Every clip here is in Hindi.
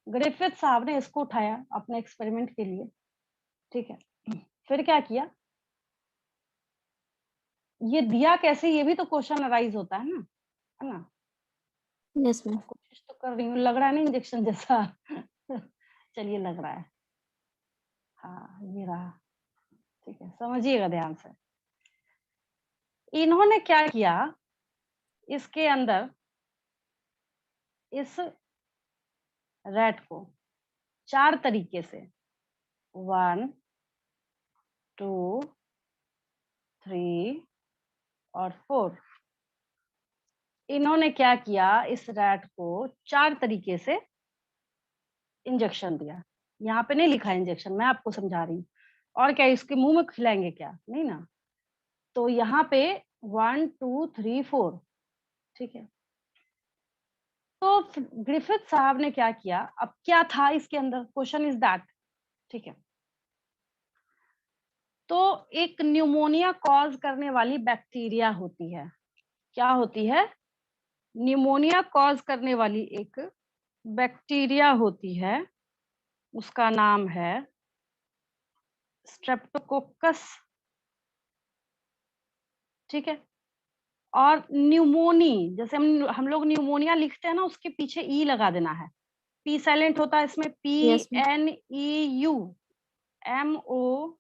ग्रिफिथ साहब ने इसको उठाया अपने एक्सपेरिमेंट के लिए, ठीक है। फिर क्या किया, ये दिया कैसे, ये भी तो क्वेश्चन अराइज होता है ना। Yes ma'am. कोशिश तो कर रही हूँ, लग रहा है ना इंजेक्शन जैसा चलिए लग रहा है, हाँ ये रहा, ठीक है, समझिएगा ध्यान से। इन्होंने क्या किया, इसके अंदर इस रैट को 4 तरीके से 1 2 3 और 4, इन्होंने क्या किया, इस रैट को 4 तरीके से इंजेक्शन दिया। यहाँ पे नहीं लिखा इंजेक्शन, मैं आपको समझा रही हूँ। और क्या इसके मुंह में खिलाएंगे क्या, नहीं ना। तो यहाँ पे 1 2 3 4, ठीक है। तो ग्रिफिथ साहब ने क्या किया, अब क्या था इसके अंदर, क्वेश्चन इज दैट, ठीक है। तो एक न्यूमोनिया कॉज करने वाली बैक्टीरिया होती है, क्या होती है, न्यूमोनिया कॉज करने वाली एक बैक्टीरिया होती है, उसका नाम है स्ट्रेप्टोकोकस, ठीक है। और न्यूमोनी, जैसे हम लोग न्यूमोनिया लिखते हैं ना, उसके पीछे ई लगा देना है, पी साइलेंट होता है इसमें, यस मैम। PNEU MONIA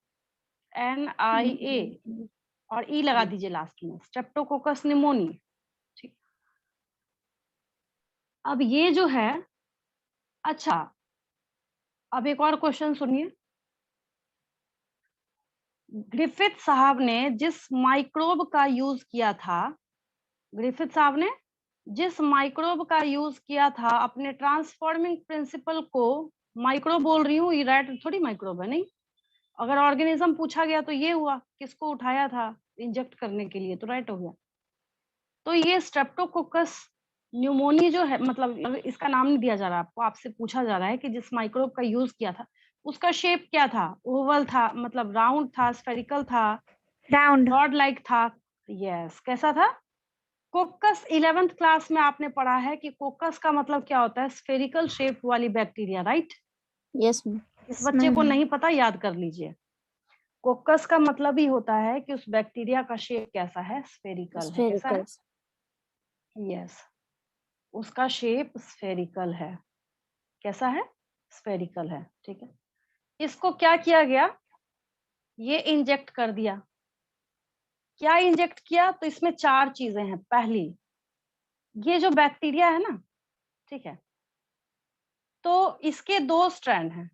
और ई लगा दीजिए लास्ट में, स्ट्रेप्टोकोकस निमोनी, ठीक। अब ये जो है, अच्छा अब एक और क्वेश्चन सुनिए, ग्रिफिथ साहब ने जिस माइक्रोब का यूज किया था, ग्रिफिथ साहब ने जिस माइक्रोब का यूज किया था अपने ट्रांसफॉर्मिंग प्रिंसिपल को, माइक्रोब बोल रही हूँ, ये रैट थोड़ी माइक्रोब है, नहीं। अगर ऑर्गेनिज्म पूछा गया तो ये हुआ, किसको उठाया था इंजेक्ट करने के लिए, तो रैट हो गया। तो ये स्ट्रेप्टोकोकस न्यूमोनी जो है, मतलब इसका नाम नहीं दिया जा रहा आपको, आपसे पूछा जा रहा है कि जिस माइक्रोब का यूज किया था उसका शेप क्या था, ओवल था, मतलब राउंड था, स्फेरिकल था, राउंड। रॉड लाइक था, यस, कैसा था, कोकस। 11th क्लास में आपने पढ़ा है कि कोकस का मतलब क्या होता है, स्फेरिकल शेप वाली बैक्टीरिया, राइट। Yes ma'am. इस बच्चे को नहीं पता, याद कर लीजिए, कोकस का मतलब ही होता है कि उस बैक्टीरिया का शेप कैसा है, स्फेरिकल है, कैसा है, स्फेरिकल। यस, उसका शेप स्फेरिकल है, कैसा है, स्फेरिकल है, ठीक है। इसको क्या किया गया, ये इंजेक्ट कर दिया, क्या इंजेक्ट किया, तो इसमें 4 चीजें हैं। पहली, ये जो बैक्टीरिया है ना, ठीक है, तो इसके 2 स्ट्रैंड हैं,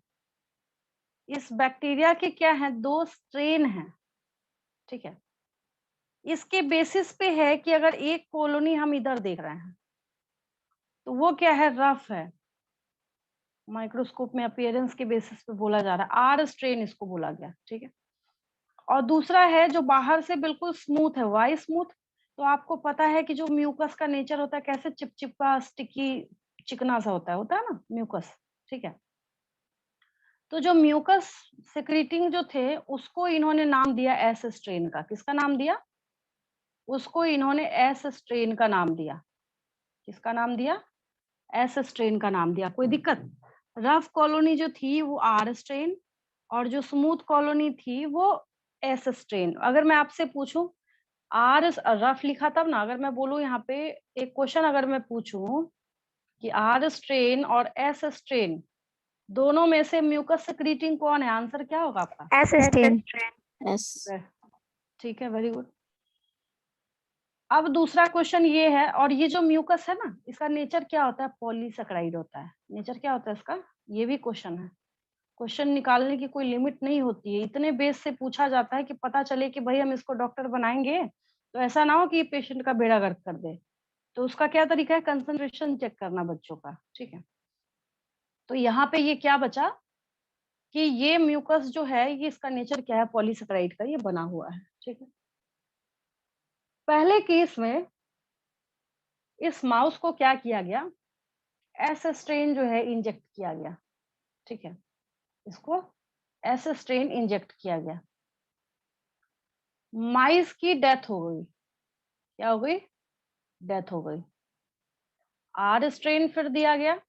इस बैक्टीरिया के क्या है, 2 स्ट्रेन हैं, ठीक है। इसके बेसिस पे है कि अगर एक कॉलोनी हम इधर देख रहे हैं तो वो क्या है, रफ है, माइक्रोस्कोप में अपीयरेंस के बेसिस पे बोला जा रहा है, आर स्ट्रेन इसको बोला गया, ठीक है। और दूसरा है जो बाहर से बिल्कुल स्मूथ है, वाई स्मूथ। तो आपको पता है कि जो म्यूकस का नेचर होता है, कैसे चिपचिपा स्टिकी चिकना सा होता है ना म्यूकस, ठीक है। तो जो म्यूकस सिक्रीटिंग जो थे उसको इन्होंने नाम दिया एस स्ट्रेन का, किसका नाम दिया, उसको इन्होंने एस स्ट्रेन का नाम दिया, किसका नाम दिया, एस स्ट्रेन का नाम दिया। कोई दिक्कत, रफ कॉलोनी जो थी वो आर स्ट्रेन और जो स्मूथ कॉलोनी थी वो एस स्ट्रेन। अगर मैं आपसे पूछूं, आर रफ लिखा तब ना, अगर मैं बोलूं यहाँ पे एक क्वेश्चन अगर मैं पूछूं कि आर स्ट्रेन और एस स्ट्रेन दोनों में से म्यूकस सिक्रीटिंग कौन है, आंसर क्या होगा आपका, एस स्ट्रेन। यस। ठीक है, वेरी गुड। अब दूसरा क्वेश्चन ये है, और ये जो म्यूकस है ना, इसका नेचर क्या होता है, पॉलीसेकेराइड होता है, नेचर क्या होता है इसका, ये भी क्वेश्चन है। क्वेश्चन निकालने की कोई लिमिट नहीं होती है, इतने बेस से पूछा जाता है कि पता चले कि भाई हम इसको डॉक्टर बनाएंगे तो ऐसा ना हो कि पेशेंट का बेड़ा गर्क कर दे। तो उसका क्या तरीका है, कंसंट्रेशन चेक करना बच्चों का, ठीक है। तो यहाँ पे ये क्या बचा कि ये म्यूकस जो है, ये इसका नेचर क्या है, पॉलीसेकेराइड का ये बना हुआ है, ठीक है। पहले केस में इस माउस को क्या किया गया, एस स्ट्रेन जो है इंजेक्ट किया गया, ठीक है, इसको एस स्ट्रेन इंजेक्ट किया गया, माइस की डेथ हो गई, क्या हो गई, डेथ हो गई। आर स्ट्रेन फिर दिया गया,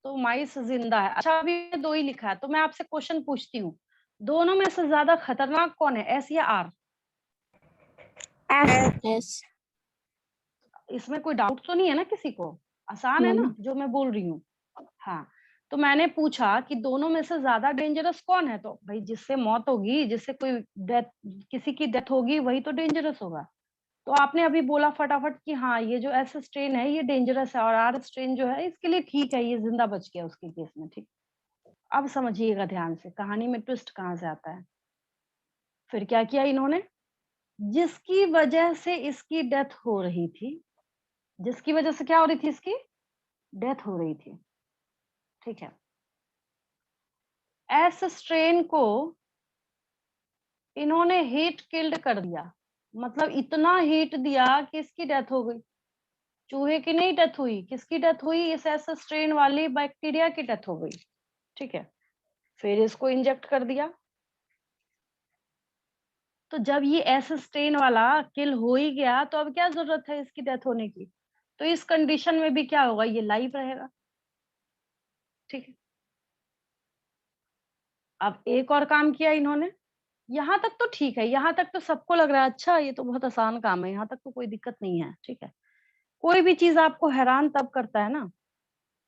तो माइस जिंदा है। अच्छा अभी ये 2 ही लिखा है, तो मैं आपसे क्वेश्चन पूछती हूँ, दोनों में से ज्यादा खतरनाक कौन है, एस या आर? S. S. इसमें कोई डाउट तो नहीं है ना किसी को? आसान है No. ना जो मैं बोल रही हूँ? हाँ, तो मैंने पूछा कि दोनों में से ज्यादा डेंजरस कौन है, तो भाई जिससे मौत होगी, जिससे कोई डेथ, किसी की डेथ होगी, वही तो डेंजरस होगा। तो आपने अभी बोला फटाफट कि हाँ ये जो एस स्ट्रेन है ये डेंजरस है, और आर स्ट्रेन जो है इसके लिए ठीक है, ये जिंदा बच गया उसके केस में। ठीक, अब समझिएगा ध्यान से, कहानी में ट्विस्ट कहाँ से आता है। फिर क्या किया इन्होंने, जिसकी वजह से इसकी डेथ हो रही थी, जिसकी वजह से क्या हो रही थी, इसकी डेथ हो रही थी, ठीक है, एस स्ट्रेन को इन्होंने हीट किल्ड कर दिया। मतलब इतना हीट दिया कि इसकी डेथ हो गई। चूहे की नहीं डेथ हुई, किसकी डेथ हुई, इस एस स्ट्रेन वाली बैक्टीरिया की डेथ हो गई। ठीक है, फिर इसको इंजेक्ट कर दिया। तो जब ये एस स्ट्रेन वाला किल हो ही गया, तो अब क्या जरूरत है इसकी डेथ होने की? तो इस कंडीशन में भी क्या होगा, ये लाइव रहेगा। ठीक है, अब एक और काम किया इन्होंने। यहाँ तक तो ठीक है, यहाँ तक तो सबको लग रहा है अच्छा ये तो बहुत आसान काम है, यहाँ तक तो कोई दिक्कत नहीं है। ठीक है, कोई भी चीज आपको हैरान तब करता है ना,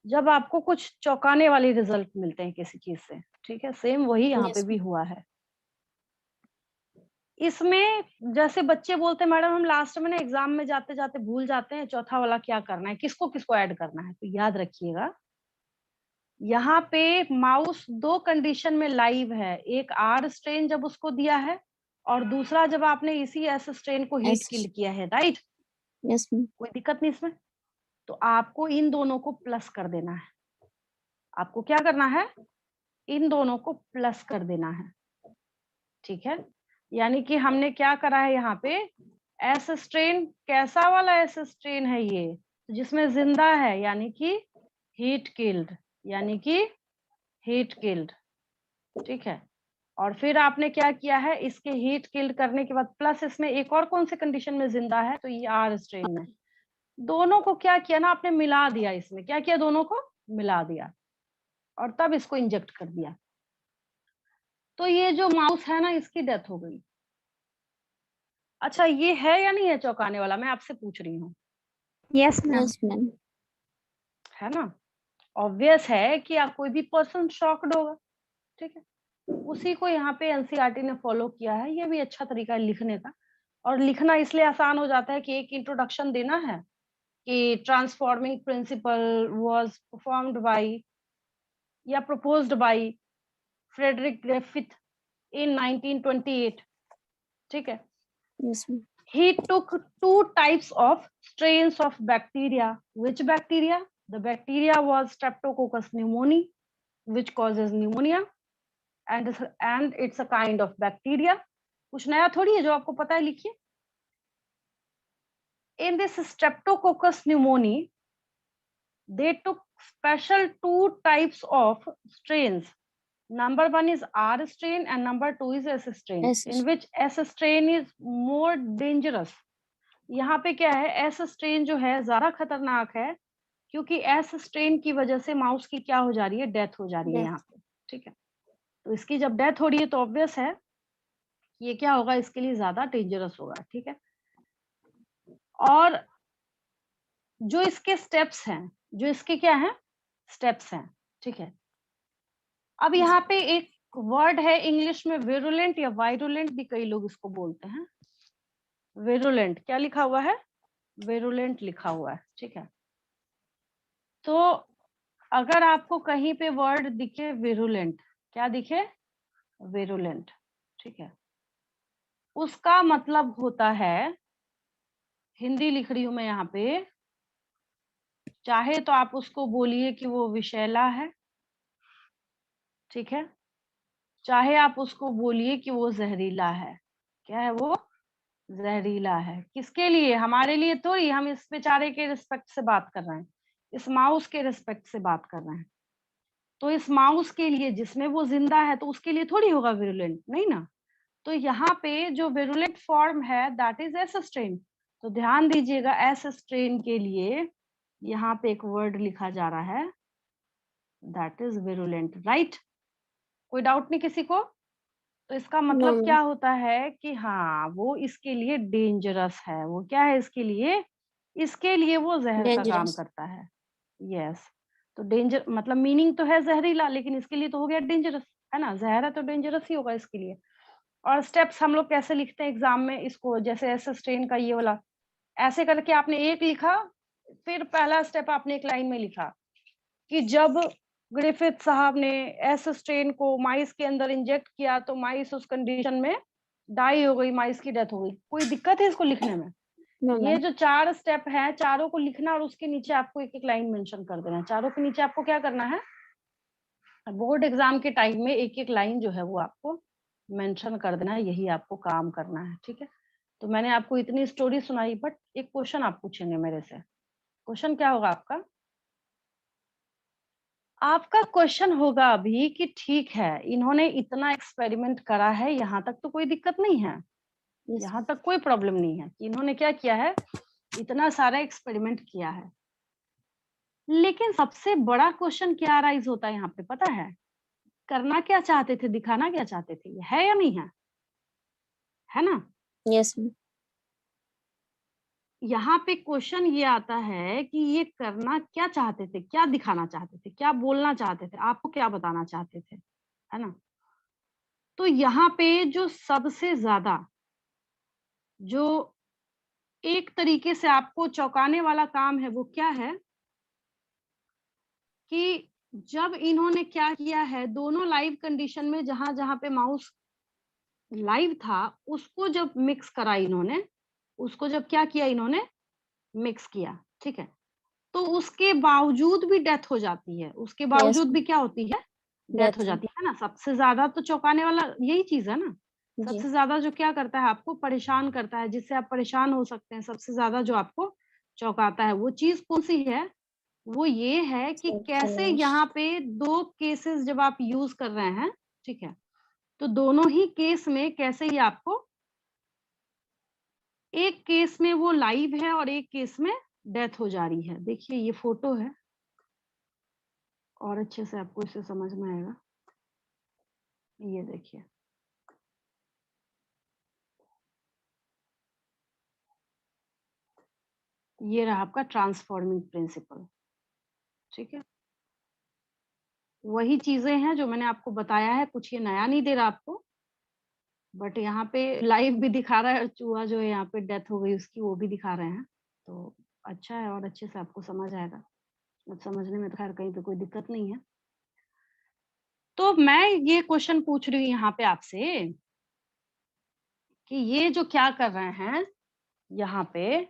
जब आपको कुछ चौंकाने वाले रिजल्ट मिलते हैं किसी चीज से। ठीक है, सेम वही यहाँ पे Yes. भी हुआ है। इसमें जैसे बच्चे बोलते हैं मैडम हम लास्ट में ना एग्जाम में जाते जाते भूल जाते हैं चौथा वाला क्या करना है, किसको किसको ऐड करना है, तो याद रखिएगा यहाँ पे माउस दो कंडीशन में लाइव है, एक आर स्ट्रेन जब उसको दिया है, और दूसरा जब आपने इसी एस स्ट्रेन को हीट S. किल किया है, राइट? Yes. ma'am. कोई दिक्कत नहीं इसमें। तो आपको इन दोनों को प्लस कर देना है। आपको क्या करना है, इन दोनों को प्लस कर देना है। ठीक है, यानी कि हमने क्या करा है यहाँ पे, एस स्ट्रेन कैसा वाला एस स्ट्रेन है ये, जिसमें जिंदा है, यानी कि हीट किल्ड, यानी कि हीट किल्ड। ठीक है, और फिर आपने क्या किया है, इसके हीट किल्ड करने के बाद प्लस इसमें एक और कौन से कंडीशन में जिंदा है, तो ये आर स्ट्रेन में। दोनों को क्या किया ना आपने, मिला दिया। इसमें क्या किया, दोनों को मिला दिया और तब इसको इंजेक्ट कर दिया। तो ये जो माउस है ना इसकी डेथ हो गई। अच्छा ये है या नहीं है चौंकाने वाला, मैं आपसे पूछ रही हूँ, Yes, ma'am. Yes, ma'am. है ना? ऑब्वियस है कि आप कोई भी पर्सन शॉक्ड होगा। ठीक है, उसी को यहाँ पे एनसीईआरटी ने फॉलो किया है। ये भी अच्छा तरीका है लिखने का, और लिखना इसलिए आसान हो जाता है कि एक इंट्रोडक्शन देना है कि transforming principle was performed by या प्रपोज्ड बाय फ्रेडरिक ग्रिफिथ इन 1928। ठीक है, Yes, ma'am. he took two types of strains of bacteria. Which bacteria? The bacteria was Streptococcus pneumoniae, which causes pneumonia, and it's a kind of bacteria. कुछ नया थोड़ी है, जो आपको पता है लिखिए। In this Streptococcus pneumoniae, they took special two types of strains. Number one is R strain and number two is S strain, S. in which S strain is more dangerous. यहाँ पे क्या है, एस स्ट्रेन जो है ज्यादा खतरनाक है, क्योंकि एस स्ट्रेन की वजह से माउस की क्या हो जा रही है, डेथ हो जा रही है Death. यहाँ पे। ठीक है, तो इसकी जब डेथ हो रही है तो ऑब्वियस है ये क्या होगा, इसके लिए ज्यादा डेंजरस होगा। ठीक है, और जो इसके स्टेप्स हैं, जो इसके क्या हैं, स्टेप्स हैं। ठीक है, अब यहाँ पे एक वर्ड है इंग्लिश में विरुलेंट या वायरुलेंट भी कई लोग इसको बोलते हैं। विरुलेंट क्या लिखा हुआ है, विरुलेंट लिखा हुआ है। ठीक है, तो अगर आपको कहीं पे वर्ड दिखे विरुलेंट, क्या दिखे, विरुलेंट, ठीक है, उसका मतलब होता है, हिंदी लिख रही हूं मैं यहाँ पे, चाहे तो आप उसको बोलिए कि वो विषैला है, ठीक है, चाहे आप उसको बोलिए कि वो जहरीला है। क्या है वो, जहरीला है। किसके लिए, हमारे लिए थोड़ी, हम इस बेचारे के रिस्पेक्ट से बात कर रहे हैं, इस माउस के रिस्पेक्ट से बात कर रहे हैं। तो इस माउस के लिए जिसमें वो जिंदा है, तो उसके लिए थोड़ी होगा विरुलेंट, नहीं ना। तो यहाँ पे जो विरुलेंट फॉर्म है दैट इज एस स्ट्रेन। तो ध्यान दीजिएगा, एस स्ट्रेन के लिए यहाँ पे एक वर्ड लिखा जा रहा है दैट इज विरुलेंट, राइट? कोई डाउट नहीं किसी को? तो इसका मतलब No. क्या होता है कि हाँ, वो इसके लिए डेंजरस है। वो क्या है इसके लिए? इसके लिए वो जहर का काम Dangerous. करता है। यस, तो डेंजर मतलब मीनिंग तो है जहरीला, लेकिन इसके लिए तो हो गया डेंजरस, है ना? जहर है तो डेंजरस ही होगा इसके लिए। और स्टेप्स हम लोग कैसे लिखते हैं एग्जाम में इसको, जैसे ऐसे स्ट्रेन का ये वाला, ऐसे करके आपने एक लिखा, फिर पहला स्टेप आपने एक लाइन में लिखा कि जब ग्रिफिथ साहब ने एस स्ट्रेन को माइस के अंदर इंजेक्ट किया तो माइस उस कंडीशन में डाई हो गई, माइस की डेथ हो गई। कोई दिक्कत है इसको लिखने में? No, ये ma'am. जो 4 स्टेप हैं, चारों को लिखना और उसके नीचे आपको एक-एक लाइन मेंशन कर देना है। चारों के नीचे आपको क्या करना है? बोर्ड एग्जाम के टाइम में एक-एक लाइन जो है वो आपको मेंशन कर देना है, यही आपको काम करना है, ठीक है? तो मैंने आपको इतनी स्टोरी सुनाई, बट एक क्वेश्चन आप पूछेंगे मेरे से। क्वेश्चन क्या होगा आपका? आपका क्वेश्चन होगा अभी कि ठीक है, इन्होंने इतना एक्सपेरिमेंट करा है, यहाँ तक तो कोई दिक्कत नहीं है, Yes. यहाँ तक कोई प्रॉब्लम नहीं है कि इन्होंने क्या किया है, इतना सारा एक्सपेरिमेंट किया है। लेकिन सबसे बड़ा क्वेश्चन क्या अराइज होता है यहाँ पे पता है? करना क्या चाहते थे, दिखाना क्या चाहते थे, ये है या नहीं है? है ना? Yes, ma'am. यहाँ पे क्वेश्चन ये आता है कि ये करना क्या चाहते थे, क्या दिखाना चाहते थे, क्या बोलना चाहते थे, आपको क्या बताना चाहते थे, है ना? तो यहाँ पे जो सबसे ज्यादा, जो एक तरीके से आपको चौंकाने वाला काम है वो क्या है कि जब इन्होंने क्या किया है, दोनों लाइव कंडीशन में जहां जहां पे माउस लाइव था उसको जब मिक्स करा इन्होंने, उसको जब क्या किया इन्होंने, मिक्स किया, ठीक है? तो उसके बावजूद भी डेथ हो जाती है, उसके Yes, बावजूद ma'am. भी क्या होती है, डेथ हो That's जाती है ना? सबसे ज्यादा तो चौंकाने वाला यही चीज है ना? जी. सबसे ज्यादा जो क्या करता है, आपको परेशान करता है, जिससे आप परेशान हो सकते हैं, सबसे ज्यादा जो आपको चौंकाता है वो चीज कौन सी है? वो ये है कि कैसे Finish. यहाँ पे 2 केसेस जब आप यूज कर रहे हैं, ठीक है? तो दोनों ही केस में कैसे ये आपको, एक केस में वो लाइव है और एक केस में डेथ हो जा रही है। देखिए ये फोटो है और अच्छे से आपको इसे समझ में आएगा। ये देखिए, ये रहा आपका ट्रांसफॉर्मिंग प्रिंसिपल, ठीक है? वही चीजें हैं जो मैंने आपको बताया है, कुछ ये नया नहीं दे रहा आपको, बट यहाँ पे लाइव भी दिखा रहा है, चूहा जो है यहाँ पे डेथ हो गई उसकी, वो भी दिखा रहे हैं। तो अच्छा है और अच्छे से आपको समझ आएगा। अब समझने में तो खैर कहीं पे कोई दिक्कत नहीं है। तो मैं ये क्वेश्चन पूछ रही हूँ यहाँ पे आपसे कि ये जो क्या कर रहे हैं यहाँ पे,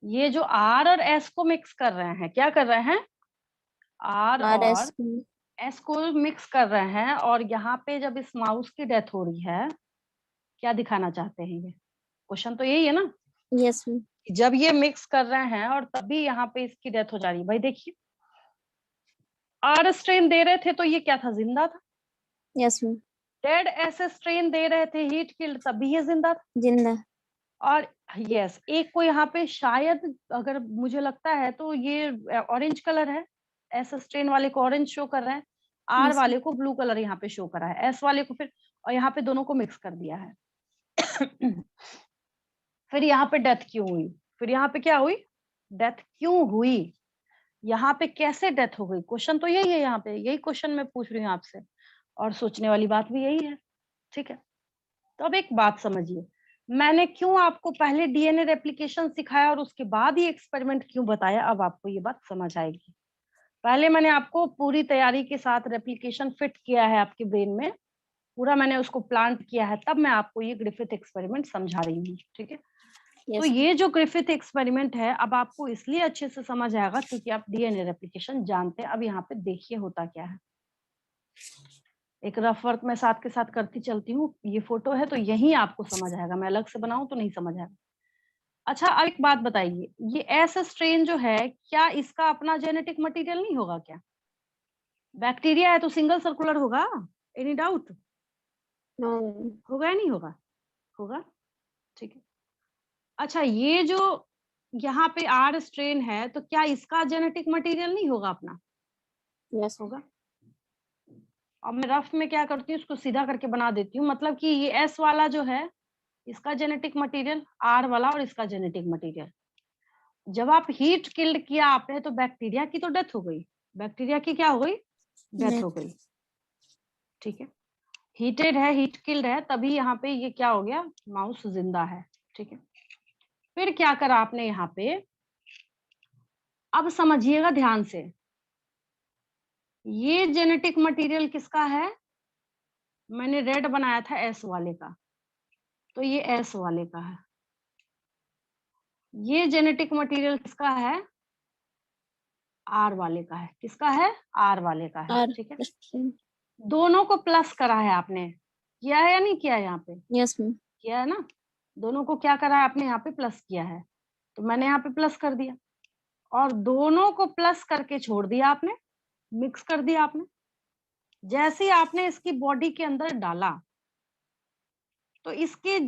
ये जो आर और एस को मिक्स कर रहे हैं, क्या कर रहे हैं? आर और RS. ma'am. एस को मिक्स कर रहे हैं, और यहाँ पे जब इस माउस की डेथ हो रही है, क्या दिखाना चाहते हैं ये? क्वेश्चन तो यही है ना, Yes, ma'am. कि जब ये मिक्स कर रहे हैं और तभी यहाँ पे इसकी डेथ हो जा रही है। भाई देखिए, आर स्ट्रेन दे रहे थे तो ये क्या था, जिंदा था। Yes, ma'am. Dead as strain दे रहे थे, हीट किल्ड, तभी ये जिंदा था। जिंदा. और यस, एक को यहाँ पे शायद, अगर मुझे लगता है तो ये ऑरेंज कलर है, एस स्ट्रेन वाले को ऑरेंज शो कर रहा है, आर Yes, वाले को ब्लू कलर यहाँ पे शो कर रहा है, एस वाले को फिर, और यहाँ पे दोनों को मिक्स कर दिया है। फिर यहाँ पे डेथ क्यों हुई? फिर यहाँ पे क्या हुई? डेथ क्यों हुई? यहाँ पे कैसे डेथ हो गई? क्वेश्चन तो यही है, यहाँ पे यही क्वेश्चन मैं पूछ रही हूँ आपसे, और सोचने वाली बात भी यही है, ठीक है? तो अब एक बात समझिए, मैंने क्यों आपको पहले डीएनए रेप्लिकेशन सिखाया और उसके बाद ही एक्सपेरिमेंट क्यों बताया, अब आपको ये बात समझ आएगी। पहले मैंने आपको पूरी तैयारी के साथ रेप्लिकेशन फिट किया है आपके ब्रेन में, पूरा मैंने उसको प्लांट किया है, तब मैं आपको ये ग्रिफिथ एक्सपेरिमेंट समझा रही हूँ, ठीक है? तो yes, ये जो ग्रिफिथ एक्सपेरिमेंट है, अब आपको इसलिए अच्छे से समझ आएगा क्योंकि आप डीएनए रेप्लिकेशन जानते हैं। अब यहाँ पे देखिए होता क्या है, एक रफ वर्क मैं साथ के साथ करती चलती हूँ। ये फोटो है तो यही आपको समझ आएगा, मैं अलग से बनाऊं तो नहीं समझ आएगा। अच्छा, अब एक बात बताइए, ये एस स्ट्रेन जो है, क्या इसका अपना जेनेटिक मटेरियल नहीं होगा क्या? बैक्टीरिया है तो सिंगल सर्कुलर होगा, एनी डाउट? no, ma'am. होगा या नहीं होगा? होगा, ठीक है। अच्छा, ये जो यहाँ पे आर स्ट्रेन है, तो क्या इसका जेनेटिक मटेरियल नहीं होगा अपना? Yes. होगा। अब मैं रफ में क्या करती हूँ, इसको सीधा करके बना देती हूँ, मतलब कि ये एस वाला जो है इसका जेनेटिक मटेरियल, आर वाला और इसका जेनेटिक मटेरियल। जब आप हीट किल्ड किया आपने तो बैक्टीरिया की तो डेथ हो गई, बैक्टीरिया की क्या हो गई, डेथ हो Yes. गई, ठीक है। हीटेड है, हीट किल्ड है, तभी यहाँ पे ये क्या हो गया, माउस जिंदा है, ठीक है। फिर क्या करा आपने यहाँ पे, अब समझिएगा ध्यान से, ये जेनेटिक मटेरियल किसका है, मैंने रेड बनाया था एस वाले का, तो ये एस वाले का है। ये जेनेटिक मटेरियल किसका है, आर वाले का है, किसका है, आर वाले का है, R. ठीक है। String. दोनों को प्लस करा है आपने, किया है या नहीं किया है, यहाँ पे Yes, ma'am. किया है ना, दोनों को क्या करा है आपने, यहाँ पे प्लस किया है, तो मैंने यहाँ पे प्लस कर दिया, और दोनों को प्लस करके छोड़ दिया आपने, मिक्स कर दिया आपने। जैसे ही आपने इसकी बॉडी के अंदर डाला, तो इसके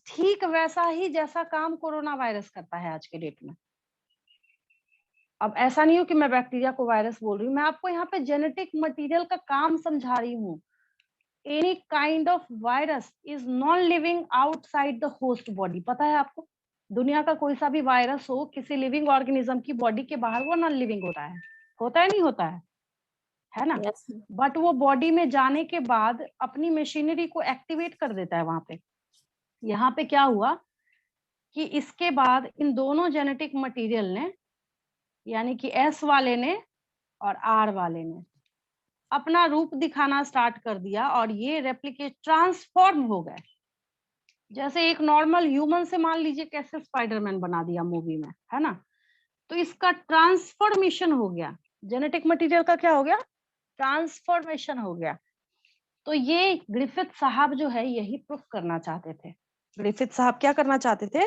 ठीक वैसा ही जैसा काम कोरोना वायरस करता है आज के डेट में। अब ऐसा नहीं हो कि मैं बैक्टीरिया को वायरस बोल रही हूँ, मैं आपको यहाँ पे जेनेटिक मटेरियल का काम समझा रही हूँ। Any kind of virus is non living outside the host body, पता है आपको, दुनिया का कोई सा भी वायरस हो किसी लिविंग ऑर्गेनिज्म की बॉडी के बाहर, वो नॉन लिविंग होता है नहीं होता है ना। Yes, ma'am. बट वो बॉडी में जाने के बाद अपनी मशीनरी को एक्टिवेट कर देता है वहां पे। यहाँ पे क्या हुआ कि इसके बाद इन दोनों जेनेटिक मटेरियल ने, यानी कि एस वाले ने और आर वाले ने अपना रूप दिखाना स्टार्ट कर दिया, और ये रेप्लिकेट ट्रांसफॉर्म हो गए। जैसे एक नॉर्मल ह्यूमन से मान लीजिए कैसे स्पाइडरमैन बना दिया मूवी में, है ना, तो इसका ट्रांसफॉर्मेशन हो गया, जेनेटिक मटेरियल का क्या हो गया, ट्रांसफॉर्मेशन हो गया। तो ये ग्रिफिथ साहब जो है यही प्रूफ करना चाहते थे। ग्रिफिथ साहब क्या करना चाहते थे,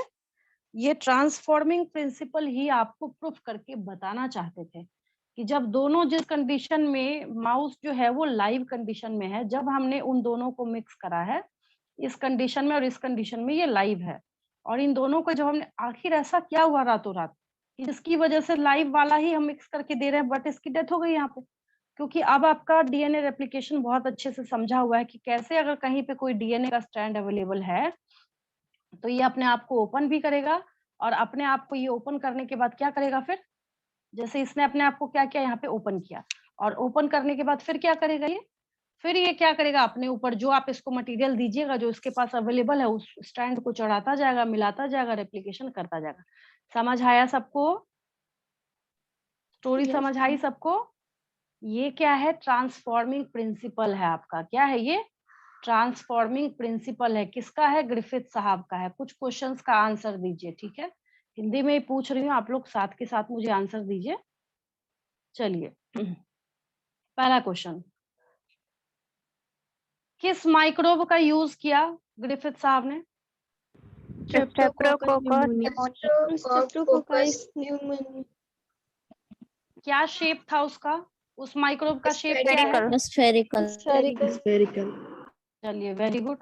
ये ट्रांसफॉर्मिंग प्रिंसिपल ही आपको प्रूफ करके बताना चाहते थे कि जब दोनों जिस कंडीशन में, माउस जो है वो लाइव कंडीशन में है, जब हमने उन दोनों को मिक्स करा है, इस कंडीशन में और इस कंडीशन में ये लाइव है, और इन दोनों को जब हमने, आखिर ऐसा क्या हुआ रातों रात कि जिसकी वजह से लाइव वाला ही हम मिक्स करके दे रहे हैं, बट इसकी डेथ हो गई यहाँ पे। क्योंकि अब आपका डीएनए रेप्लिकेशन बहुत अच्छे से समझा हुआ है कि कैसे अगर कहीं पे कोई डीएनए का स्ट्रैंड अवेलेबल है तो ये अपने आप को ओपन भी करेगा, और अपने आप को ये ओपन करने के बाद क्या करेगा, फिर जैसे इसने अपने आप को क्या किया, यहाँ पे ओपन किया, और ओपन करने के बाद फिर क्या करेगा ये, फिर ये क्या करेगा, अपने ऊपर जो आप इसको मटेरियल दीजिएगा, जो इसके पास अवेलेबल है, उस स्ट्रैंड को चढ़ाता जाएगा, मिलाता जाएगा, रेप्लिकेशन करता जाएगा। समझ आया सबको, स्टोरी Yes, समझ आई सबको। ये क्या है, ट्रांसफॉर्मिंग प्रिंसिपल है आपका, क्या है ये, ट्रांसफॉर्मिंग प्रिंसिपल है, किसका है, ग्रिफिथ साहब का है। कुछ क्वेश्चंस का आंसर दीजिए, ठीक है, हिंदी में ही पूछ रही हूँ, आप लोग साथ के साथ मुझे आंसर दीजिए। चलिए पहला क्वेश्चन, किस माइक्रोब का यूज किया ग्रिफिथ साहब ने, Streptococcus pneumonia. Streptococcus pneumoniae. क्या शेप था उसका, उस माइक्रोब का शेप क्या है, Spherical. Spherical. चलिए वेरी गुड।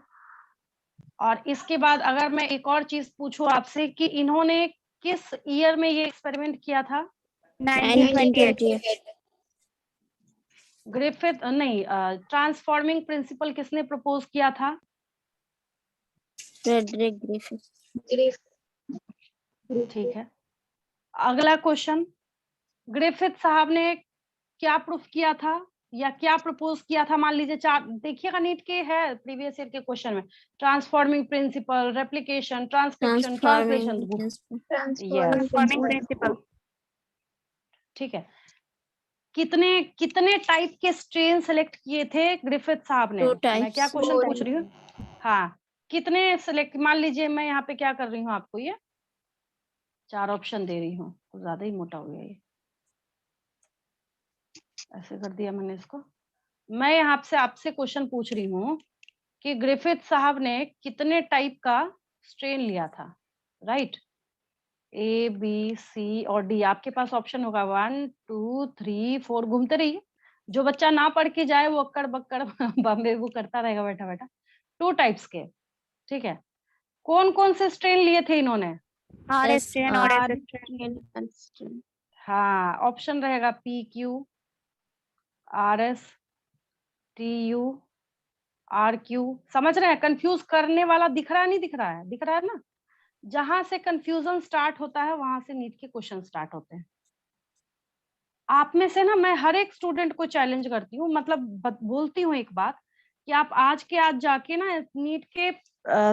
और इसके बाद अगर मैं एक और चीज पूछूं आपसे कि इन्होंने किस ईयर में ये एक्सपेरिमेंट किया था, 1928. ग्रिफिथ नहीं, ट्रांसफॉर्मिंग प्रिंसिपल किसने प्रपोज किया था, Frederick Griffith. ठीक है। अगला क्वेश्चन, ग्रिफिथ साहब ने क्या प्रूफ किया था या क्या प्रपोज किया था, मान लीजिए चार, देखिएगा नीट के है प्रीवियस ईयर के क्वेश्चन में, transforming principle, replication, transcription, translation, Transforming principle. ठीक है। कितने कितने टाइप के स्ट्रेन सेलेक्ट किए थे ग्रिफिथ साहब ने, 2 types. मैं क्या क्वेश्चन पूछ रही हूँ, हाँ, कितने सेलेक्ट, मान लीजिए मैं यहाँ पे क्या कर रही हूँ, आपको ये 4 ऑप्शन दे रही हूँ, कुछ ज्यादा ही मोटा हो गया ये, ऐसे कर दिया मैंने इसको। मैं यहाँ से आपसे क्वेश्चन पूछ रही हूँ कि ग्रिफिथ साहब ने कितने टाइप का स्ट्रेन लिया था, राइट, ए बी सी और डी, आपके पास ऑप्शन होगा 1 2 3 4, घूमते रहिए, जो बच्चा ना पढ़ के जाए वो अक्कड़ बक्कड़ बम्बे वो करता रहेगा बैठा बैठा। 2 टाइप्स के, ठीक है, कौन कौन से स्ट्रेन लिए थे इन्होंने, R strain और S strain. हाँ, ऑप्शन रहेगा पी क्यू, RSTURQ, समझ रहे हैं? कंफ्यूज करने वाला दिख रहा है, नहीं दिख रहा है? दिख रहा है ना? जहां से कंफ्यूजन स्टार्ट होता है वहां से नीट के क्वेश्चन स्टार्ट होते हैं। आप में से ना मैं हर एक स्टूडेंट को चैलेंज करती हूँ, मतलब बोलती हूँ एक बात कि आप आज के आज जाके ना नीट के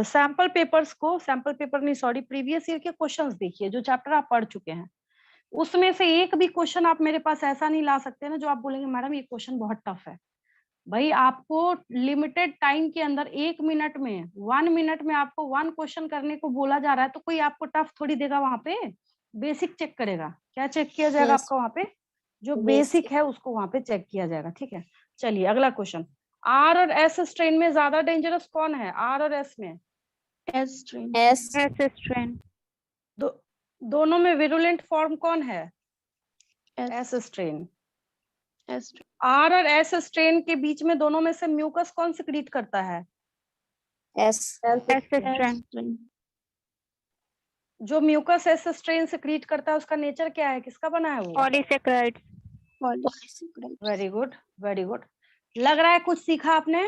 सैंपल पेपर नहीं, सॉरी, प्रीवियस ईयर के क्वेश्चंस देखिए, जो चैप्टर आप पढ़ चुके हैं। उसमें से एक भी क्वेश्चन आप मेरे पास ऐसा नहीं ला सकते ना जो आप बोलेंगे मैडम ये क्वेश्चन बहुत टफ है। भाई आपको लिमिटेड टाइम के अंदर 1 मिनट में 1 मिनट में आपको 1 क्वेश्चन करने को बोला जा रहा है, तो कोई आपको टफ थोड़ी देगा वहां पे। बेसिक चेक करेगा। क्या चेक किया जाएगा Yes. आपका वहां पे? जो Basic. बेसिक है उसको वहां पे चेक किया जाएगा। ठीक है, चलिए अगला क्वेश्चन। आर और एस स्ट्रेन में ज्यादा डेंजरस कौन है? आर और एस में? S strain. S. S strain. दोनों में विरुलेंट फॉर्म कौन है? S S strain. strain. R और एस स्ट्रेन के बीच में दोनों में से म्यूकस कौन सिक्रीट करता है? S. S S strain. strain. जो म्यूकस एस स्ट्रेन सिक्रीट करता है उसका नेचर क्या है? किसका बना है वो? Polysaccharides. Polysaccharides. Very good, very good. लग रहा है कुछ सीखा आपने?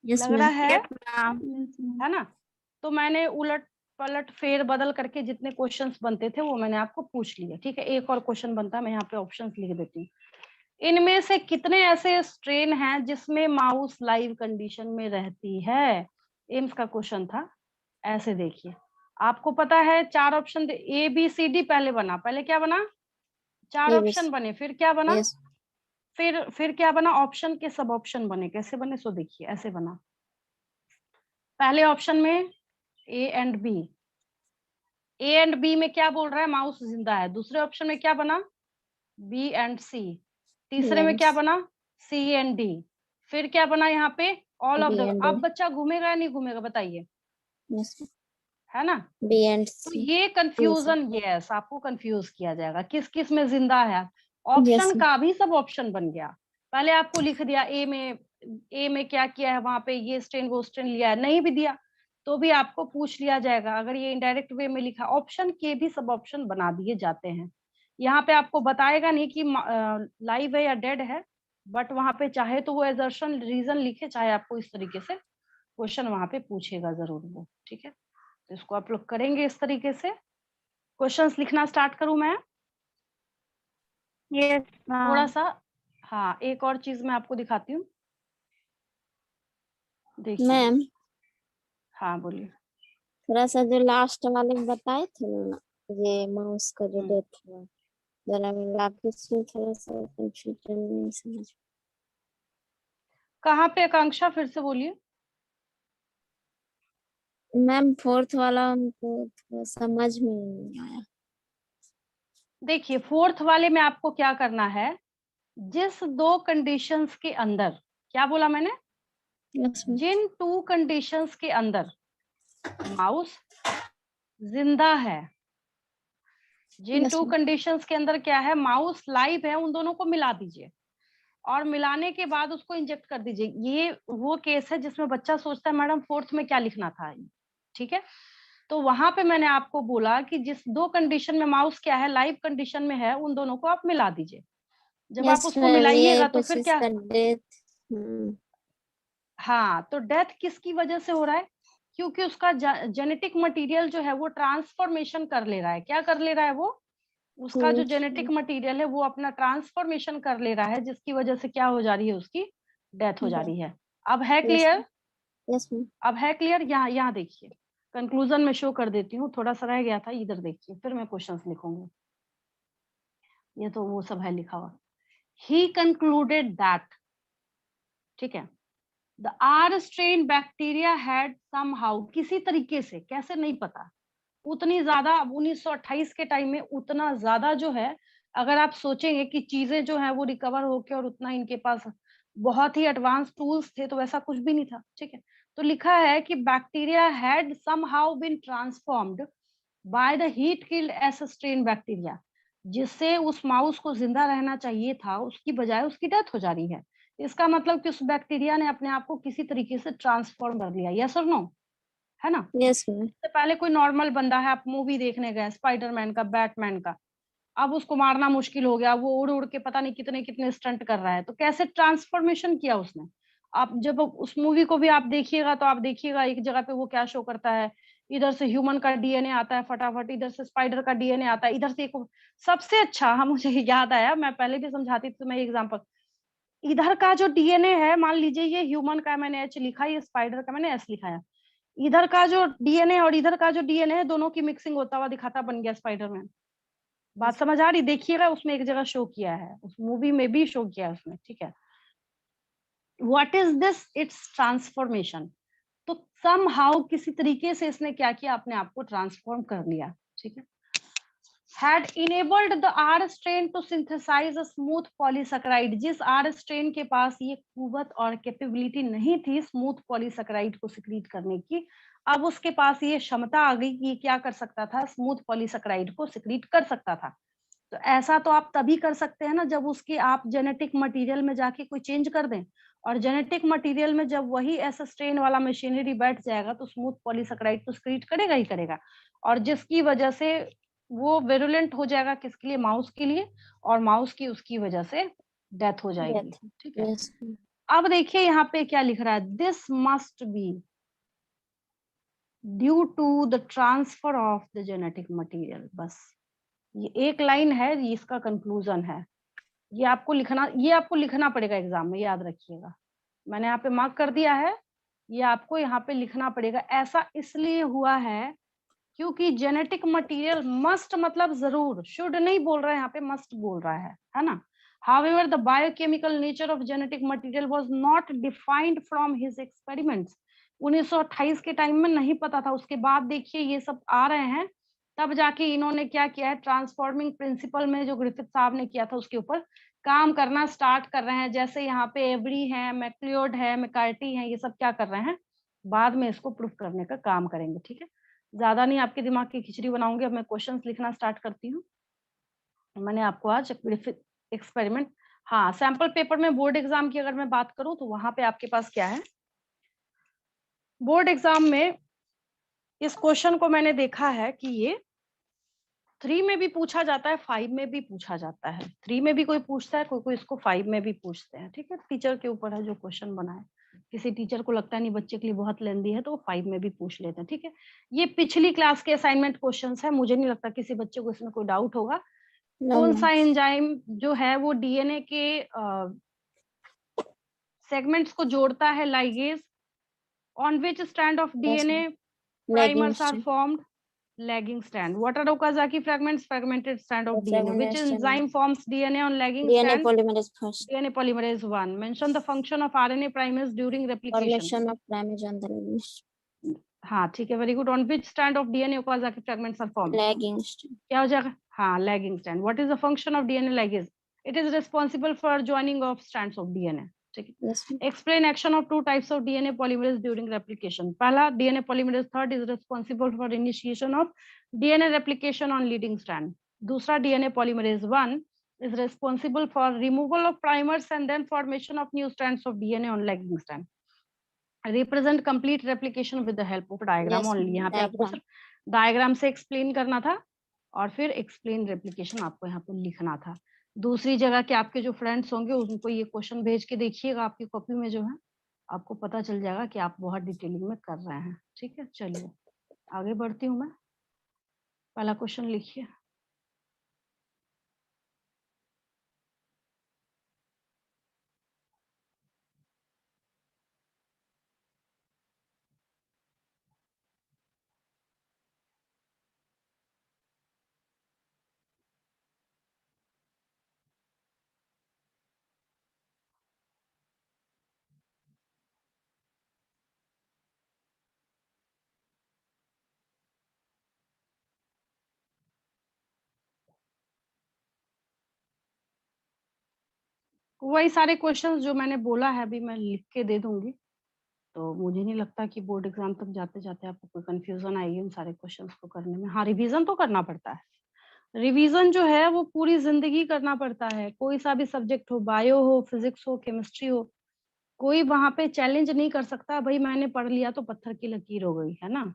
Yes, लग रहा ma'am. है? Yes, ma'am. Yes, ma'am. है ना? तो मैंने उलट पलट फेर बदल करके जितने क्वेश्चंस बनते थे वो मैंने आपको पूछ लिए। ठीक है, एक और क्वेश्चन बनता है, मैं यहाँ पे ऑप्शंस लिख देती हूँ। इनमें से कितने ऐसे स्ट्रेन हैं जिसमें माउस लाइव कंडीशन में रहती है? एम्स का क्वेश्चन था। ऐसे देखिए, आपको पता है 4 option A B C D पहले बना। पहले क्या बना? 4 ऑप्शन बने, फिर क्या बना? Yes. फिर क्या बना? ऑप्शन के सब ऑप्शन बने। कैसे बने? सो देखिए, ऐसे बना। पहले ऑप्शन में A and B. A and B में क्या बोल रहा है? माउस जिंदा है। दूसरे ऑप्शन में क्या बना? बी एंड सी। तीसरे में क्या बना? सी एंड डी। फिर क्या बना यहाँ पे? All of B the. and अब D. बच्चा घूमेगा या नहीं घूमेगा बताइए? Yes. है ना? B and तो C. ये कंफ्यूजन, यस, आपको कंफ्यूज किया जाएगा किस किस में जिंदा है। Option Yes. का भी सब ऑप्शन बन गया। पहले आपको लिख दिया ए में क्या किया है, वहां पे ये स्ट्रेन वो स्ट्रेन लिया है, नहीं भी दिया तो भी आपको पूछ लिया जाएगा। अगर ये इनडायरेक्ट वे में लिखा, ऑप्शन के भी सब ऑप्शन बना दिए जाते हैं। यहाँ पे आपको बताएगा नहीं कि लाइव है या डेड है, बट वहां पे चाहे तो वो एजर्शन रीजन लिखे, चाहे आपको इस तरीके से क्वेश्चन वहां पे पूछेगा जरूर वो। ठीक है, तो इसको आप लोग करेंगे इस तरीके से। क्वेश्चंस लिखना स्टार्ट करूं मैं? Yes, थोड़ा ma'am. सा, हाँ, एक और चीज मैं आपको दिखाती हूँ, देखिए। मैम, हाँ बोलिए। थोड़ा सा जो लास्ट वाले बताए थे ना, ये माउस का जो डेथ हुआ, जरा मैं वापस से थोड़ा सा कंफ्यूजन नहीं समझ। कहाँ पे आकांक्षा? फिर से बोलिए। मैम फोर्थ वाला हमको थोड़ा समझ में नहीं आया। देखिए, फोर्थ वाले में आपको क्या करना है, जिस 2 कंडीशंस के अंदर, क्या बोला मैंने? Yes, ma'am. जिन 2 कंडीशंस के अंदर माउस जिंदा है, जिन Yes, 2 ma'am. कंडीशंस के अंदर क्या है, माउस लाइव है, उन दोनों को मिला दीजिए और मिलाने के बाद उसको इंजेक्ट कर दीजिए। ये वो केस है जिसमें बच्चा सोचता है मैडम फोर्थ में क्या लिखना था। ठीक है, तो वहां पे मैंने आपको बोला कि जिस 2 कंडीशन में माउस क्या है, लाइव कंडीशन में है, उन दोनों को आप मिला दीजिए। जब आप Yes, उसको ma'am. ये मिलाइएगा तो कुछ फिर क्या? इसका डेथ। हाँ, तो डेथ किसकी वजह से हो रहा है? क्योंकि उसका जेनेटिक मटेरियल जो है वो ट्रांसफॉर्मेशन कर ले रहा है। क्या कर ले रहा है वो? उसका जो जेनेटिक मटेरियल है वो अपना ट्रांसफॉर्मेशन कर ले रहा है, जिसकी वजह से क्या हो जा रही है? उसकी डेथ हो जा रही है। अब है क्लियर? Yes ma'am. अब है क्लियर? यहाँ देखिए, कंक्लूजन में शो कर देती हूँ, थोड़ा सा रह गया था, इधर देखिए, फिर मैं क्वेश्चंस लिखूंगी। ये तो वो सब है लिखा हुआ। ही कंक्लूडेड दैट, ठीक है, the R strain bacteria had somehow, किसी तरीके से, कैसे नहीं पता, उतनी ज्यादा 1928 के टाइम में उतना ज्यादा जो है, अगर आप सोचेंगे कि चीजें जो है वो रिकवर होके और उतना इनके पास बहुत ही एडवांस टूल्स थे, तो वैसा कुछ भी नहीं था। ठीक है, तो लिखा है कि bacteria had somehow been transformed by the heat killed S strain bacteria, जिससे उस माउस को जिंदा रहना चाहिए था, उसकी बजाय उसकी डेथ हो जा रही है। इसका मतलब कि उस बैक्टीरिया ने अपने आप को किसी तरीके से ट्रांसफॉर्म कर लिया। यस और नो? है ना? Yes ma'am. इससे पहले कोई नॉर्मल बंदा है, आप मूवी देखने गए स्पाइडरमैन का, बैटमैन का, अब उसको मारना मुश्किल हो गया, वो उड़ उड़ के पता नहीं कितने कितने स्टंट कर रहा है। तो कैसे ट्रांसफॉर्मेशन किया उसने। आप जब उस मूवी को भी आप देखिएगा तो आप देखिएगा एक जगह पे वो क्या शो करता है, इधर से ह्यूमन का डीएनए आता है फटाफट, इधर से स्पाइडर का डीएनए आता है, इधर से एक सबसे अच्छा, हाँ मुझे याद आया, मैं पहले भी समझाती थी, तो मैं एग्जांपल, इधर का जो डीएनए है, मान लीजिए ये ह्यूमन का मैंने एच लिखा, ये स्पाइडर का मैंने एस लिखा है, इधर का जो डीएनए और इधर का जो डीएनए है, दोनों की मिक्सिंग होता हुआ दिखाता, बन गया स्पाइडरमैन। बात समझ आ रही, देखिएगा उसमें एक जगह शो किया है, उस मूवी में भी शो किया है उसने, ठीक है। What is this, it's transformation. तो समहाउ किसी तरीके से इसने क्या किया, अपने आप को ट्रांसफॉर्म कर लिया, ठीक है। had enabled the R strain to synthesize a smooth polysaccharide, जिस R strain के पास ये कुवत और कैपेबिलिटी नहीं थी स्मूथ पॉलीसैकेराइड को सिक्रीट करने की, अब उसके पास ये क्षमता आ गई कि क्या कर सकता था, स्मूथ पॉलीसैकेराइड को सिक्रीट कर सकता था। तो ऐसा तो आप तभी कर सकते हैं ना जब उसके आप जेनेटिक मटेरियल में जाके कोई चेंज कर दें, और जेनेटिक मटेरियल में जब वही ऐसा स्ट्रेन वाला मशीनरी बैठ जाएगा तो स्मूथ पॉलीसैकेराइड तो सिक्रीट करेगा ही करेगा, और जिसकी वजह से वो वेरुलेंट हो जाएगा किसके लिए, माउस के लिए, और माउस की उसकी वजह से डेथ हो जाएगी, डेथ। ठीक है। Yes ma'am. अब देखिए यहाँ पे क्या लिख रहा है, this must be due to the transfer of the genetic material. बस ये एक लाइन है, ये इसका कंक्लूजन है, ये आपको लिखना पड़ेगा एग्जाम में, याद रखिएगा। मैंने यहाँ पे मार्क कर दिया है, ये आपको यहाँ पे लिखना पड़ेगा। ऐसा इसलिए हुआ है क्योंकि जेनेटिक मटेरियल मस्ट मतलब जरूर, शुड नहीं बोल रहा है यहाँ पे, मस्ट बोल रहा है ना। However, the biochemical nature of genetic material was not defined from his experiments. 1928 के टाइम में नहीं पता था, उसके बाद देखिए ये सब आ रहे हैं, तब जाके इन्होंने क्या किया है, ट्रांसफॉर्मिंग प्रिंसिपल में जो ग्रिफिथ साहब ने किया था उसके ऊपर काम करना स्टार्ट कर रहे हैं। जैसे यहाँ पे एवरी है, मैक्लियोड है, मैकार्टी है, ये सब क्या कर रहे हैं, बाद में इसको प्रूफ करने का काम करेंगे, ठीक है। ज्यादा नहीं आपके दिमाग की खिचड़ी बनाऊंगी, अब मैं क्वेश्चंस लिखना स्टार्ट करती हूँ। मैंने आपको आज ग्रिफिथ एक्सपेरिमेंट, हाँ सैंपल पेपर में बोर्ड एग्जाम की अगर मैं बात करूं तो वहां पे आपके पास क्या है, बोर्ड एग्जाम में इस क्वेश्चन को मैंने देखा है कि ये 3 में भी पूछा जाता है, 5 में भी पूछा जाता है। 3 में भी कोई पूछता है, कोई कोई इसको 5 में भी पूछते हैं, ठीक है। टीचर के ऊपर है जो क्वेश्चन बना है, किसी टीचर को लगता है नहीं बच्चे के लिए बहुत लेंदी है तो वो 5 में भी पूछ लेते हैं, ठीक है। ये पिछली क्लास के असाइनमेंट क्वेश्चंस है, मुझे नहीं लगता किसी बच्चे को इसमें कोई डाउट होगा। नो कौन मैम। सा एंजाइम जो है वो डीएनए के सेगमेंट्स को जोड़ता है, ligase. On which stand of yes DNA ma'am. Lagging primers are formed, lagging strand. What are Okazaki fragments, fragmented strand of DNA? Which enzyme forms DNA on lagging DNA strand? polymerase first. DNA polymerase 1. Mention the function of RNA primase during replication. Formation of primase on the legumes. हाँ ठीक है, very good. On which stand of DNA Okazaki fragments are formed? Lagging strand. क्या हो जाएगा, हाँ lagging strand. What is the function of DNA ligase? It is responsible for joining of strands of DNA, ठीक है। Yes ma'am. Explain action of 2 types of DNA polymerase during replication. पहला DNA polymerase third is responsible for initiation of DNA replication on leading strand. दूसरा DNA polymerase 1 is responsible for removal of primers and then formation of new strands of DNA on lagging strand. Represent complete replication with the help of diagram Yes only. Ma'am. यहाँ पे आपको Diagram. सिर्फ डायग्राम से एक्सप्लेन करना था और फिर एक्सप्लेन रेप्लिकेशन आपको यहाँ पे लिखना था। दूसरी जगह के आपके जो फ्रेंड्स होंगे उनको ये क्वेश्चन भेज के देखिएगा, आपकी कॉपी में जो है आपको पता चल जाएगा कि आप बहुत डिटेलिंग में कर रहे हैं, ठीक है। चलिए आगे बढ़ती हूँ मैं, पहला क्वेश्चन लिखिए। वही सारे क्वेश्चंस जो मैंने बोला है अभी मैं लिख के दे दूंगी, तो मुझे नहीं लगता कि बोर्ड एग्जाम तक जाते जाते आपको कोई कंफ्यूजन आएगी उन सारे क्वेश्चंस को करने में। हाँ रिवीजन तो करना पड़ता है, रिवीजन जो है वो पूरी जिंदगी करना पड़ता है। कोई सा भी सब्जेक्ट हो, बायो हो, फिजिक्स हो, केमिस्ट्री हो, कोई वहां पे चैलेंज नहीं कर सकता भाई मैंने पढ़ लिया तो पत्थर की लकीर हो गई, है ना।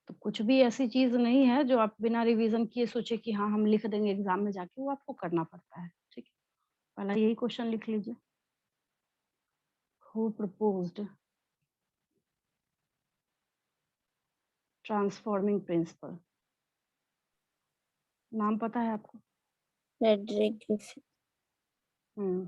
तो कुछ भी ऐसी चीज नहीं है जो आप बिना रिवीजन किए सोचे कि हाँ हम लिख देंगे एग्जाम में जाके, वो आपको करना पड़ता है। ठीक है, पहला यही क्वेश्चन लिख लीजिए। Who proposed transforming principle? नाम पता है आपको? Frederick Griffith. हम्म,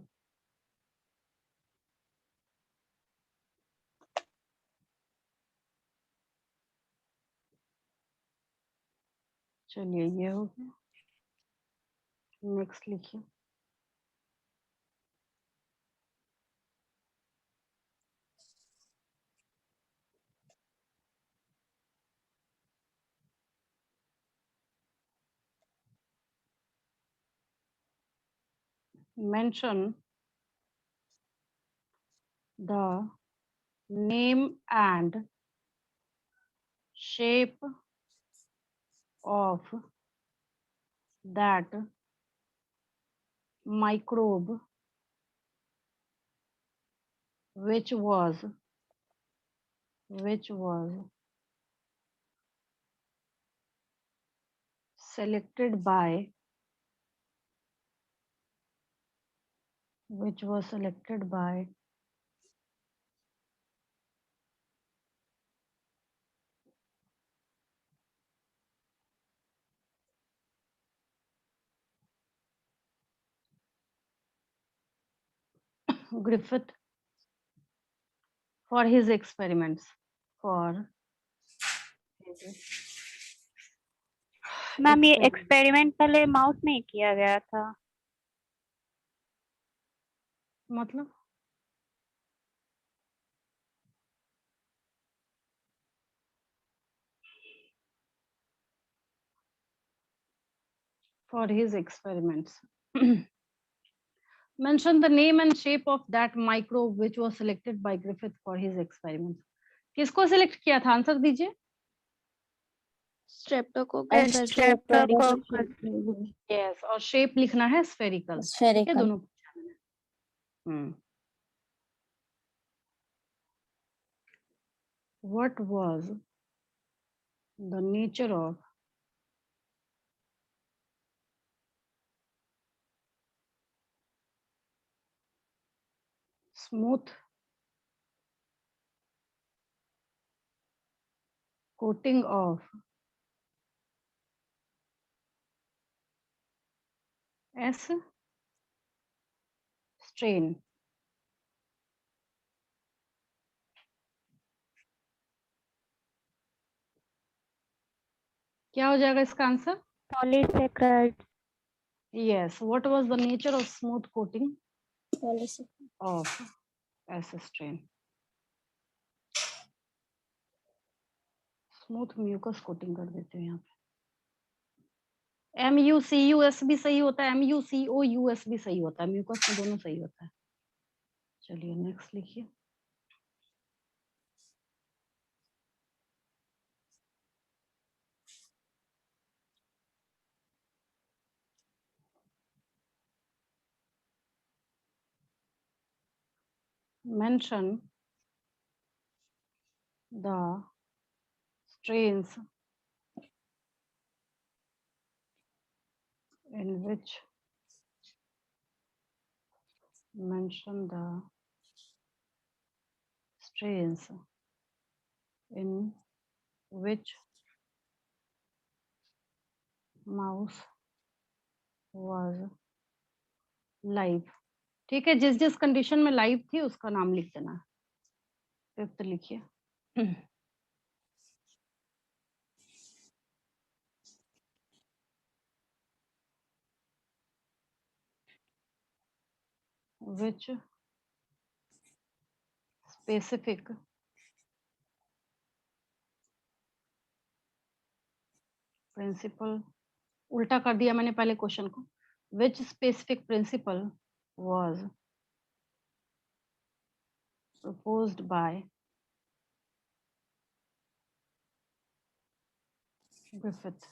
चलिए ये हो गया। नेक्स्ट लिखिए। mention the name and shape of that microbe which was selected by Griffith for his experiments. Ma'am ये experiment. एक्सपेरिमेंट पहले माउस में ही किया गया था। मतलब for his experiments. Mention the name and shape of that microbe which was selected by Griffith for his experiments. किसको सिलेक्ट किया था? आंसर दीजिए। Streptococcus. स्ट्रेप्टोकोकस। यस, और शेप लिखना है स्फेरिकल। ठीक है, स्फेरिकल। दोनों पूछा मैंने। What was the nature of smooth coating of S strain? क्या हो जाएगा इसका answer? Polysaccharide. Yes. What was the nature of smooth coating polysaccharide. of S strain? Smooth mucus coating कर देते हैं यहाँ पे। MUCUS भी सही होता है, MUCOUS भी सही होता है, म्यूकस में दोनों सही होता है। चलिए नेक्स्ट लिखिए। Mention the strains in which mouse was live. ठीक है, जिस जिस कंडीशन में लाइव थी उसका नाम लिख देना। फिफ्थ लिखिए। which specific principle, उल्टा कर दिया मैंने पहले क्वेश्चन को। which specific principle was proposed by Griffith?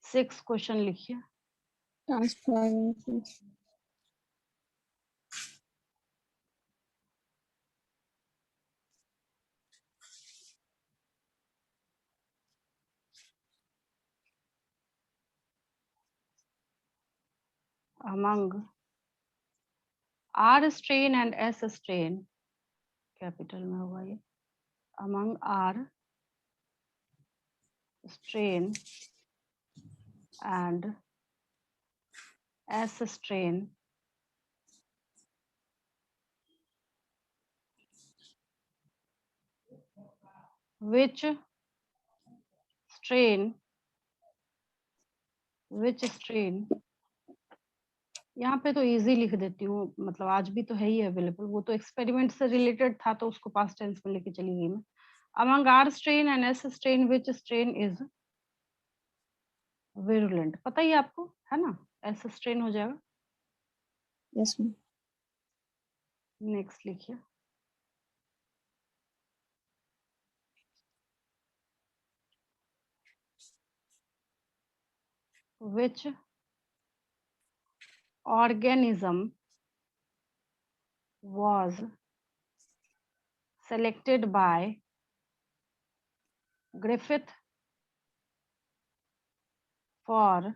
6 question लिखिए। Transformation. among R strain and S strain, capital में होगा ये, among R strain and S strain, which strain यहाँ पे तो इजी लिख देती हूँ, मतलब आज भी तो है ही अवेलेबल, वो तो एक्सपेरिमेंट से रिलेटेड था तो उसको पास्ट टेंस में लेके चली गई मैं। Among R strain and S strain which strain is virulent, पता ही आपको है ना, एस स्ट्रेन हो जाएगा। Yes ma'am. नेक्स्ट लिखिए, विच organism was selected by Griffith for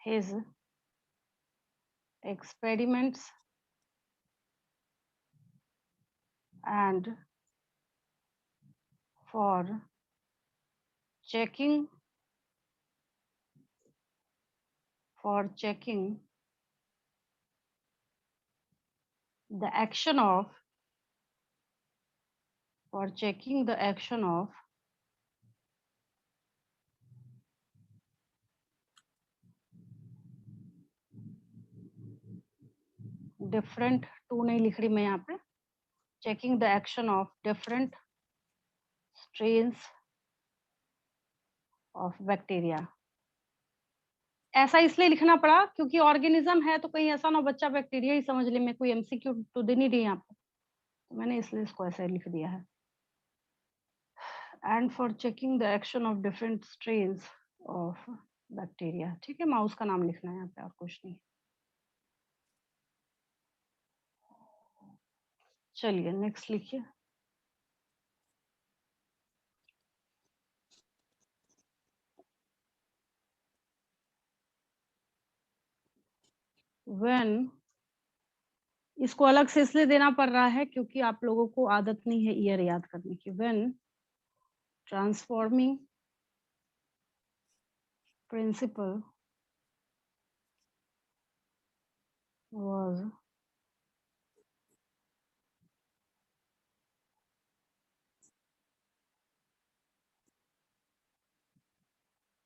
his experiments and for checking the action of different, two नहीं लिख रही मैं यहाँ पे, checking the action of different strains of bacteria। ऐसा इसलिए लिखना पड़ा क्योंकि ऑर्गेनिज्म है तो कहीं ऐसा ना बच्चा बैक्टीरिया ही समझ ले, मैं कोई एमसीक्यू तो दे नहीं रही यहाँ पे, तो मैंने इसलिए इसको ऐसे लिख दिया है। And for checking the action of different strains of bacteria, ठीक है, माउस का नाम लिखना है यहाँ पे और कुछ नहीं। चलिए नेक्स्ट लिखिए, व्हेन, इसको अलग से इसलिए देना पड़ रहा है क्योंकि आप लोगों को आदत नहीं है ईयर याद करने की। When transforming principle was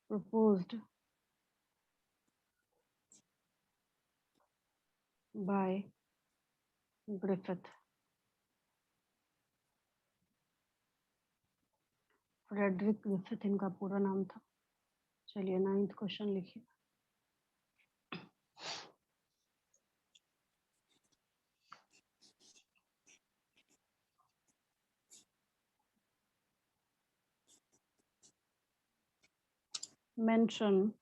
proposed by Griffith, Frederick Griffith इनका पूरा नाम था। चलिए 9th क्वेश्चन लिखिए, mention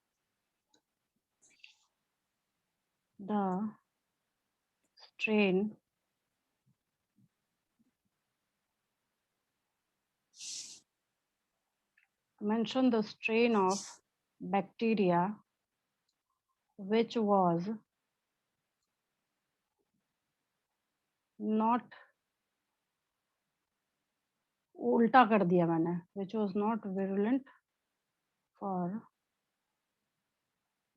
the strain of bacteria which was not, उल्टा कर दिया मैंने, which was not virulent for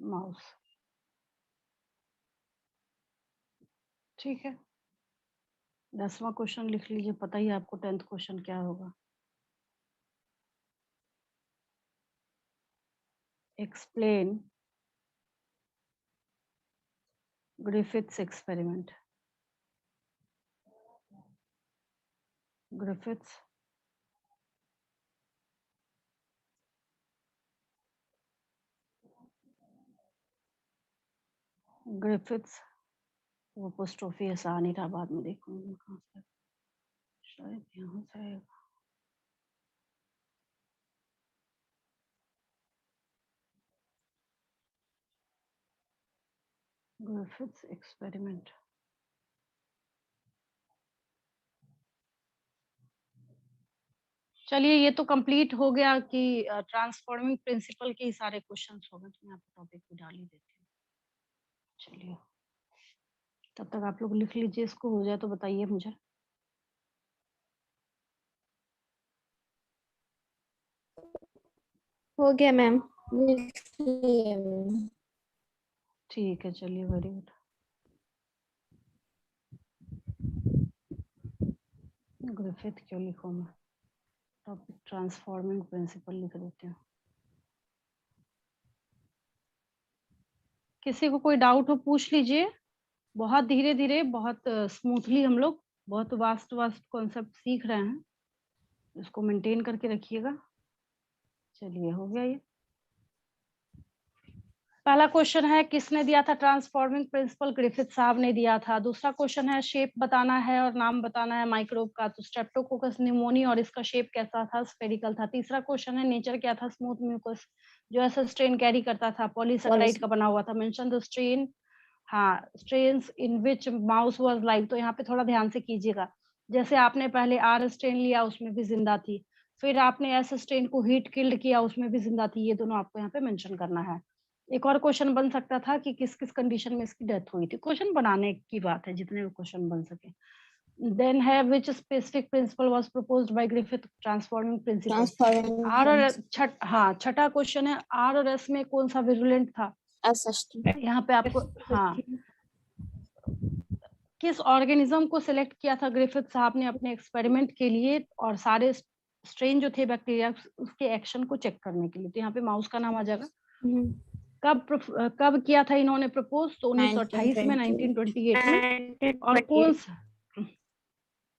mouse, ठीक है। 10वां क्वेश्चन लिख लीजिए, पता ही आपको 10th क्वेश्चन क्या होगा। एक्सप्लेन Griffith's experiment, Griffith's वो अपोस्ट्रोफी ऐसा आ नहीं रहा, बाद में देखूंगी कहाँ से, शायद यहाँ से आएगा। Griffith's experiment, चलिए ये तो कंप्लीट हो गया कि ट्रांसफॉर्मिंग प्रिंसिपल के ही सारे क्वेश्चंस हो गए, तो मैं आपको टॉपिक भी डाल ही देती हूँ। चलिए तब तक आप लोग लिख लीजिए, इसको हो जाए तो बताइए मुझे। हो गया मैम, लिख लिए मैम। ठीक है, चलिए वेरी गुड। ग्रिफिथ क्यों लिखूं मैं, टॉपिक ट्रांसफॉर्मिंग प्रिंसिपल लिख देती हूँ। किसी को कोई डाउट हो पूछ लीजिए। बहुत धीरे धीरे, बहुत स्मूथली हम लोग बहुत वास्ट कॉन्सेप्ट सीख रहे हैं, इसको मेंटेन करके रखिएगा। चलिए हो गया ये। पहला क्वेश्चन है किसने दिया था ट्रांसफॉर्मिंग प्रिंसिपल, ग्रिफिथ साहब ने दिया था। दूसरा क्वेश्चन है शेप बताना है और नाम बताना है माइक्रोब का, तो स्ट्रेप्टोकोकस निमोनी और इसका शेप कैसा था, स्फेरिकल था। तीसरा क्वेश्चन है नेचर क्या था, स्मूथ म्यूकस जो ऐसा स्ट्रेन कैरी करता था, पॉलीसेकेराइड का बना हुआ था। मेंशन द स्ट्रेन, हाँ strains in which mouse was live, तो यहाँ पे थोड़ा ध्यान से कीजिएगा। जैसे आपने पहले आर स्ट्रेन लिया उसमें भी जिंदा थी, फिर आपने एस स्ट्रेन को हीट किल्ड किया उसमें भी जिंदा थी, ये दोनों आपको यहाँ पे मेंशन करना है। एक और क्वेश्चन बन सकता था कि किस किस कंडीशन में इसकी डेथ हुई थी। क्वेश्चन बनाने की बात है, जितने भी क्वेश्चन बन सके। देन है which specific principle was proposed by Griffith, transforming principle. Or और छठा क्वेश्चन है आर और एस में कौन सा विरुलेंट था। यहाँ पे आपको हाँ किस ऑर्गेनिज्म को सिलेक्ट किया था ग्रिफिथ साहब ने अपने एक्सपेरिमेंट के लिए और सारे स्ट्रेन जो थे बैक्टीरिया उसके एक्शन को चेक करने के लिए, तो यहाँ पे माउस का नाम आ जाएगा। कब किया था इन्होंने प्रपोज, तो 1928 में, 1928 में। और कौन सा,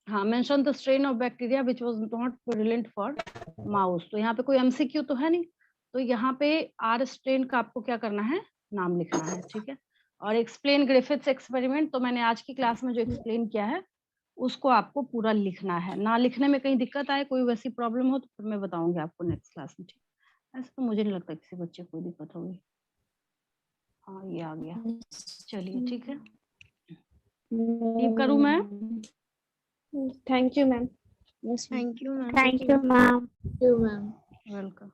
हाँ mention the strain of bacteria which was not virulent for mouse, तो यहाँ पे कोई एमसीक्यू तो है नहीं, तो यहाँ पे आर स्ट्रेन का आपको क्या करना है, नाम लिखना है, ठीक है। और एक्सप्लेन ग्रिफिथ्स एक्सपेरिमेंट, तो मैंने आज की क्लास में जो एक्सप्लेन किया है उसको आपको पूरा लिखना है। ना लिखने में कहीं दिक्कत आए, कोई वैसी प्रॉब्लम हो तो फिर मैं बताऊंगी आपको नेक्स्ट क्लास में, ठीक है। ऐसे तो मुझे नहीं लगता किसी बच्चे को कोई दिक्कत होगी। हाँ ये आ गया, चलिए ठीक है। लीव करूँ मैं? Thank you ma'am. Thank you, ma'am. Thank you, ma'am. Thank you ma'am. Welcome.